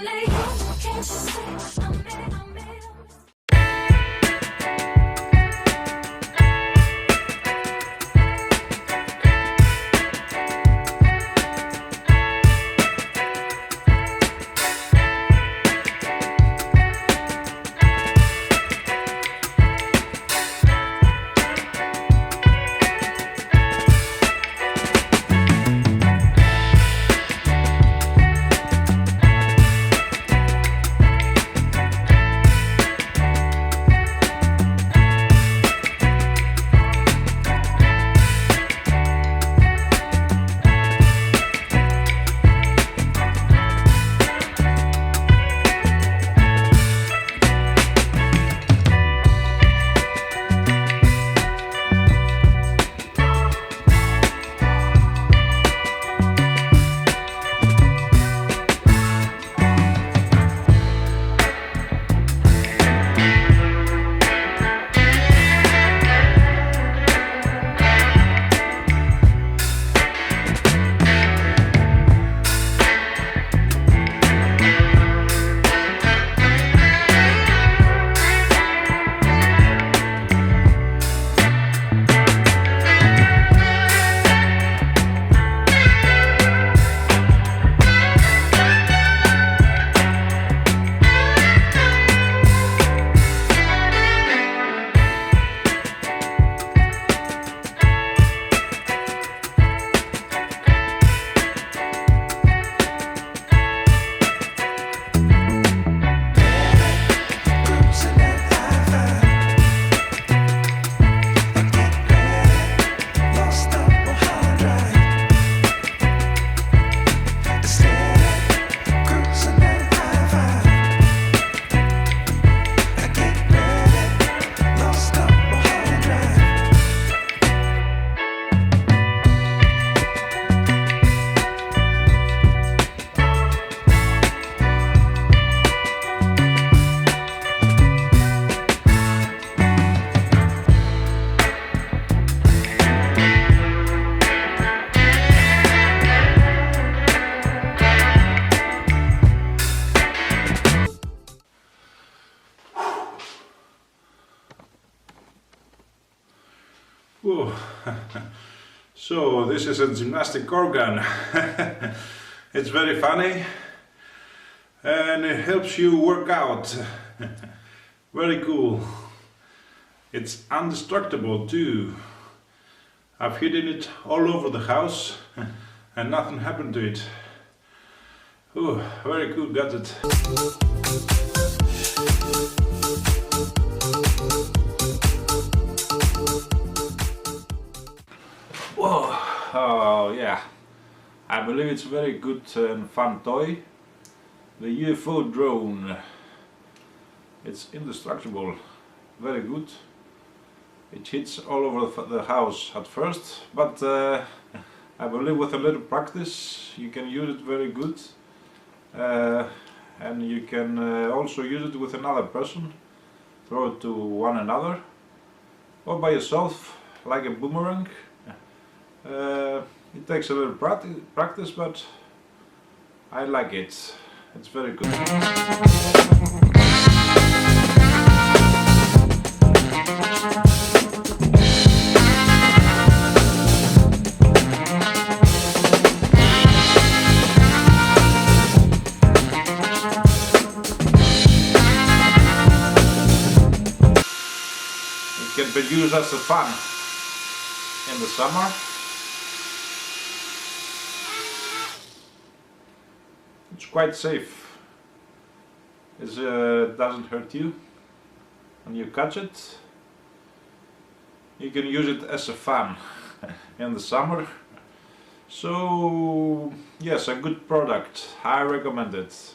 only you, can't you see? I'm in. Whoa. So this is a gymnastic organ. It's very funny and it helps you work out. Very cool. It's indestructible too. I've hidden it all over the house and nothing happened to it. Oh, very cool gadget. Whoa, oh yeah, I believe it's a very good and fun toy. The UFO Drone. It's indestructible, very good. It hits all over the house at first, but I believe with a little practice you can use it very good. And you can also use it with another person, throw it to one another, or by yourself, like a boomerang. It takes a little practice, but I like it. It's very good. It can be used as a fun in the summer. It's quite safe. It doesn't hurt you when you catch it. You can use it as a fun in the summer. So yes, a good product. I recommend it.